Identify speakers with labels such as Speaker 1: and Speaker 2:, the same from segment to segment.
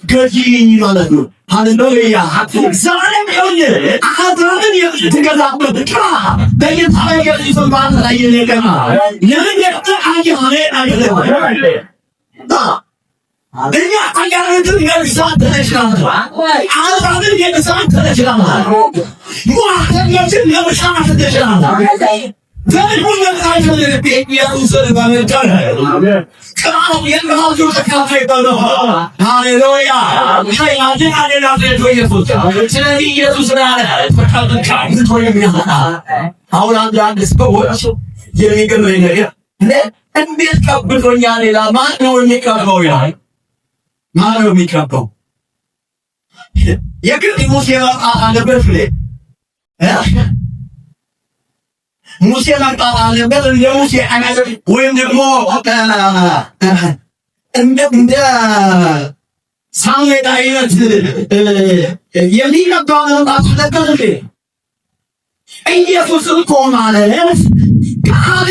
Speaker 1: ገዢ ማለት ነው። ሃሌሉያ ዛሬም ይሁን አዳምን የምትገዛበት ጥራ በጌታ ኢየሱስ ባንተ ላይ የለቀማ ለምን አያኔ አይደለም እኛ አጋንንትን የግዛት ተነሽናል አዳምን የግዛት ተነሽናል ዋህተኞችን የመሻት ተነሽናል ዘንቡን መጣይፈል ኢየሱስን በመጫን ቅራው የቅራው ተካፋይ በመሆ ሃሌሉያ ሻያጅን አሌላሴቶ ኢየሱስ ስለዚህ ኢየሱስ ናለ ተካልካ ይቶይሚያታ አሁን አንድ ሰዎች የሚገርመኝ ነገር እንዴት ቀብቶኛል ሌላ ማን ነው የሚቀበው ይላል ማን ነው የሚቀበው የግድ ሙሴ መምጣት አለበት ሙሴ መምጣት አለበት እንደ ሙሴ አይነት ወይም ደግሞ እንደ ሳሙኤል አይነት የሚቀባው መምጣት አለበት ኢየሱስ እኮ ማለት ካለ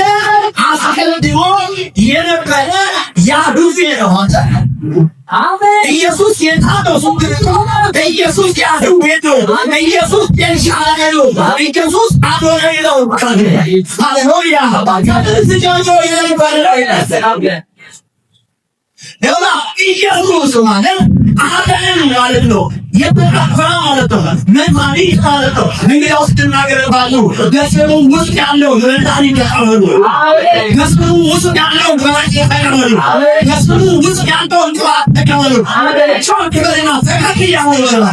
Speaker 1: አስቀድሞ የነበረ ያ ዱዜ ነው ኢየሱስ የታደው ሱንድሮ ኢየሱስ ያለው ቤቱ ኢየሱስ የሻለው ኢየሱስ አዶናይ ነው ሃሌሉያ ከዚህ ጀምሮ የነበረው ነውና ኢየሱስ ማለት አዳም ማለት ነው የተቀባ ማለት ነው መድኃኒት ማለት ነው እንግዲያው ስትናገረባሉ በሰው ውስጥ ያለው መድኃኒት ተቀበሉ በሰው ውስጥ ያለው መድኃኒት ተቀበሉ በሰው ውስጥ ያለው እንኳን ተቀበሉ ቻው ከበለና ፈካኪያ ወለላ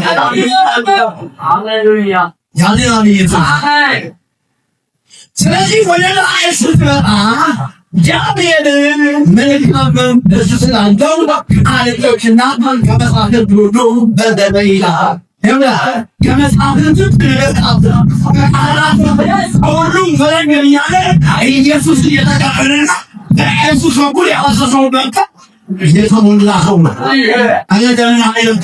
Speaker 1: ሃሌሉያ ያለና ይይዛ ስለዚህ ወለላ አይስጥራ ጃብየን መልካም በስስን አንተው አለቶችና ከመሳፍንት ሁሉ በደበይላ ይሁላ ከመሳፍንት ትረጣጣ ሁሉም ፈለገኛለ ኢየሱስ እየተቀበለና ኢየሱስ ወቁል ያወሰሰው በቃ የተሞላ ሰው ነው አየደና አይልት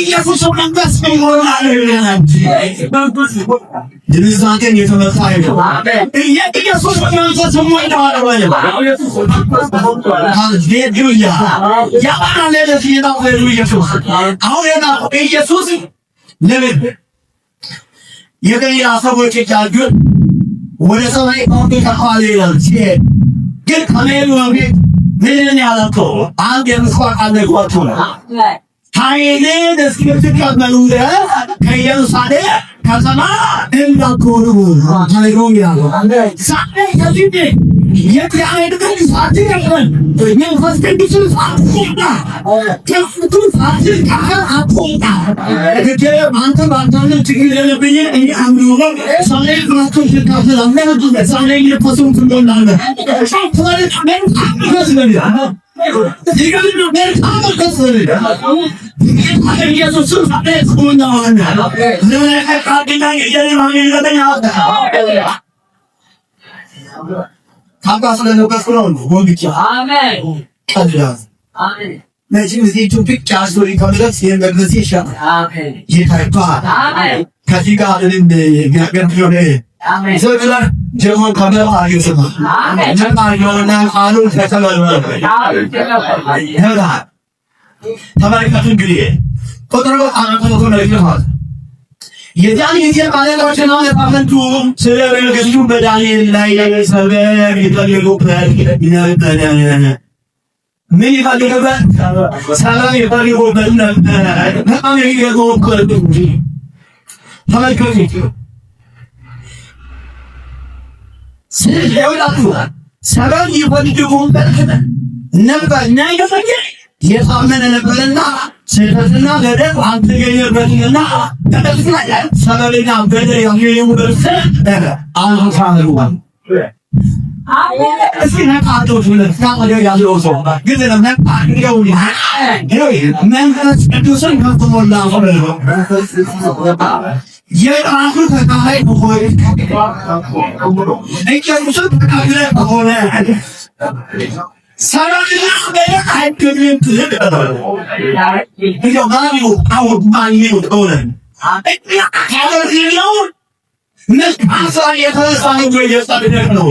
Speaker 1: ኢየሱስ መንፈስ ይሞላል ድምዛቴን የተመታ ነው ኢየሱስ መንፈስ ይሞላል ሃሌሉያ ያባለ ለሲናው ኢየሱስ አሁን እና ኢየሱስ ለምን የገሊላ ሰዎች ይቻላል ወደ ሰማይ ቆንጆ ይላል ግን ከመሄዱ በፊት ምን ያላቸው አንድ የምስራቅ አለጓቸው ነው ኃይልን እስክትቀበሉ ድረስ ከኢየሩሳሌም ከተማ እንዳትወጡ ሃሌሉያ ዛሬ ከዚህ የእግዚአብሔር ቃል ሳትቀበል መንፈስ ቅዱስን ሳትቀበል ከፍቱን ሳትቀበል አትወጣ አንተ ባንተ ችግር የለብኝም እኔ አምኖ ሰው ራሱን ሲካፈል አለበት ሰው የፈሱን ትሞላለህ ማለት ምን ከስለኝ ይገርም ነው መልካም ከስለኝ ኢየሱስ አቤት ሆነና ለካዲና የማን ይለኛ ታባስለ ነው ከስለው ነው ወግጫ አሜን ቀድራስ አሜን ነዚህ ኢትዮጵያ ቻስቶሪ ኮንደክስ የመግለጽ ይሻል አሜን ይታይቷ አሜን ከዚህ ጋር የሚያገርም ነው አሜን ዘላ ጀሞ ካሜራ አይሰማ አሜን ተማሪውና ቃሉ ተከለለ አሜን ተማሪካቱ እንግዲህ ቁጥሩ አናቆቶ ነው ይላል የዳን የማለቆች ነው ለፓመንቱ ስለበለገሱ በዳንኤል ላይ ሰበብ ይፈልጉበት ይነበረና ምን ይፈልጉበት ሰላም ይፈልጉበት በጣም ይገርምኩት ተመልከቱ ስለዚህ ሰላም ይፈልጉበት ነበር ናይፈጀ የታመነ ነበርና ስለተና ገደብ አንተገኘበትና ተደስና ሰበብና ገደብ ያየውበት አንሳሉ እስኪ ነቃቶች ለታወደ ያለው ሰው ግን ለምን አድርገው መንፈስ ቅዱስን ከሞላ ሆነ የራሱ ተካፋይ ሆይ ኢየሱስ ተካፋይ ሆነ ሰራትና በቃ አይገኝም ትልቀው ይሄው ማሪው አውድ ማኒው ሆነን አጥቂያ ካለዚያው መስካሳ የተሳነው የሳደደ ነው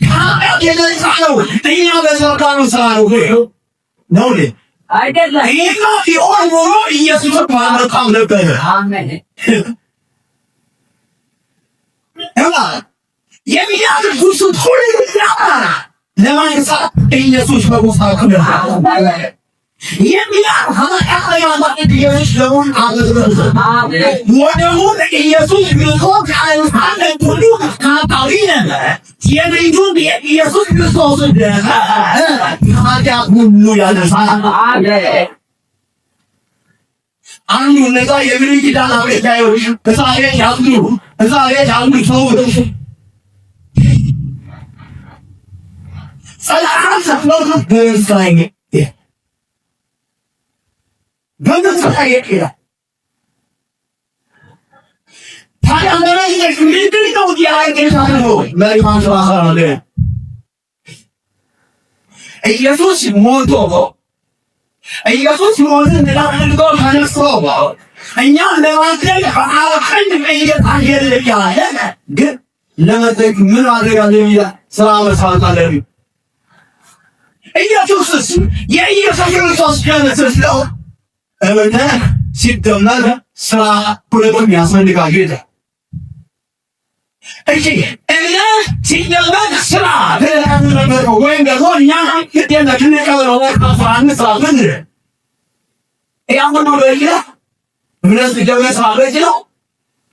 Speaker 1: ካለ የለሳው እኛ በሰራው ሰራው ነው
Speaker 2: አይደለም
Speaker 1: ይሄ ይሆን ኖሮ ኢየሱስ መልካም ነበር።
Speaker 2: አሜን።
Speaker 1: የሚያደርጉት ሁሉ ለማንሳት ኢየሱስ በቦታው ነበር። ወደሙን ኢየሱስ ክርስቶስ አንድ ሁሉ ካታዊ ነበር። የቤቱን የኢየሱስ ክርስቶስ ኃጢአት ሁሉ ያነሳል። አንዱ እነዛ የብሉይ ኪዳን አገልጋዮች እዛ ቤት ያሉ ሰዎች ሰላም ሰፍነው በእስራኤል በእስራኤል ይላል። ታዲያ ለዚህ ምንድን ነው ያደረገው? መልካም ስራ ሰራለ። ኢየሱስ ሞቶ ኢየሱስ ሞትን ለአድርጎ ተነስቶ እኛ ለማድረግ አሁን እየታገለ ያለ ግን ለማድረግ ምን ማድረግ አለብኝ? ስራ መስራት አለብኝ። ኢየሱስ የኢየሱስ ክርስቶስ ጀነስ ነው። እምነት ሲደመር ስራ ሁለቱም ያስፈልጋል። እሺ እምነት ሲደመር ስራ ወይም ደግሞ እኛ ግዴታ ክንቀበለው ከፍራን ስራ ምን ያሁኑ ለይላ እምነት ሲደመር ስራ በጅ ነው።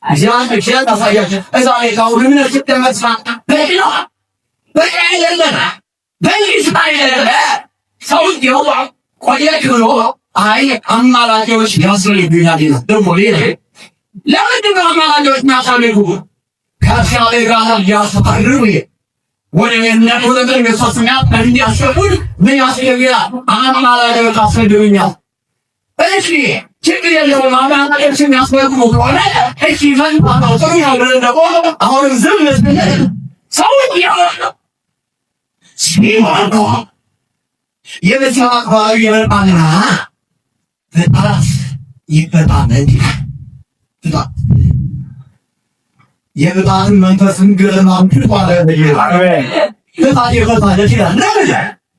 Speaker 1: አጃን እሺን ታሳያችሁ እዛ ላይ ካው እምነት ሲደመር ስራ በጅ ነው። በቃ በእስራኤል ሰው ይወጣ ቆየት ነው። አይ አማላጆች ያስፈልጉኛል ይላል። ደግሞ ሌላ ለምንድን ነው አማላጆች የሚያስፈልጉ? ከሲያሌ ጋር ያስፈራሩ ወደ የነቱ ነገር የሶስኛት እንዲያስፈልጉ ምን ያስፈልጋል? አማላጆች ያስፈልጉኛል። እሺ ችግር የለውም። አማላጆች የሚያስፈልጉ ከሆነ እሺ ምን ባለው ጥሩ ያለው ደግሞ አሁን ዝም ሰው ይያው ሲማኖ የበዛ አካባቢ የመጣና በጣም ይበጣመድ የበጣም መንፈስን ገለማም ተቋለ አሜን። በጣም ይፈታል ይላል።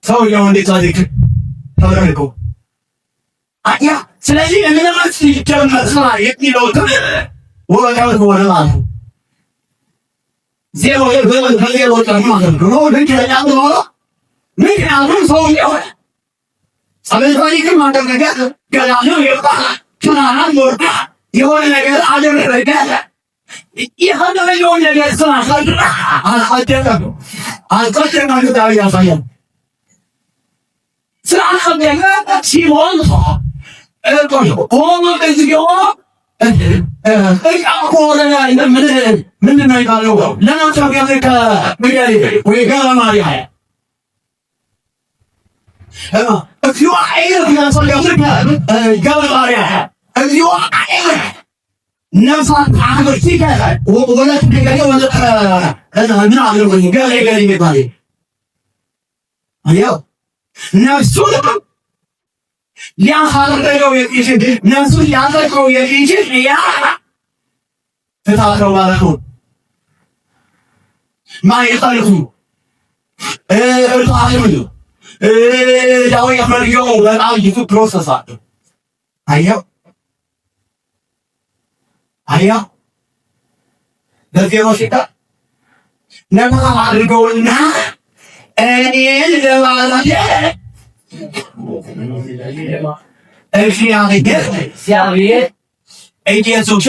Speaker 1: ሰውየው እንዴት ታሪክ ተረከው አያ ስለዚህ እምነት ሲጀመር ስራ የሚለው ወራው ወራው ዜሮ የበለጠ ከዜሮ ተማምሮ ነው ለኛው ነው ምክንያቱም ሰውየው ሰለታሪክም አደረገ ገላለው ይወጣ ተናናን ወጣ የሆነ ነገር አደረገ የሆነ ነገር ስላሳደረ አልሐደረም አልቀደም ታው ያሳያል ስላሳደረ ሲሞን ሆኖ ከዚያው አቆረና ምን ነው ይባለው ለናቸው ያለከ ምያሪ ወይ ጋማሪያ እዚሁ አይር ያሰው ያለከ ጋማሪያ እዚሁ አይር ነፋን አገር ሲከራ ወለት ከገኘው ወለት እና ምን አገር ወይ ገለ ገለ ይባል አያው ነፍሱ ሊያሳርገው የኢሽን ነፍሱ ሊያሳርገው የኢሽን ያ ተታረው ማለት ነው። ማይታልፉ ታልፉ ያው ያፈርገው በጣም ይቱ ፕሮሰስ አለ። አያው ለዜሮ ሲታ ነማ አድርገውና እኔን ለማለት እግዚአብሔር ኢየሱስ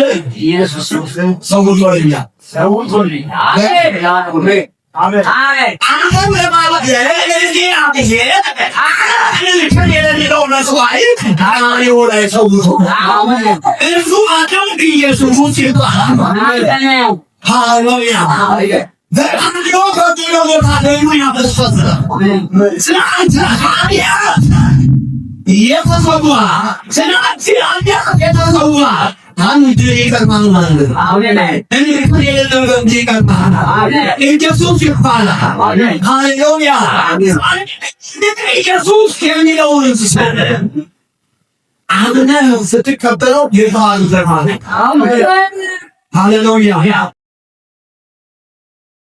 Speaker 1: ሰው ሆኖልኛል። አሜን አሜን ለማለት እሱ አካል ኢየሱስ ሃሌሉያ ስትቀበለው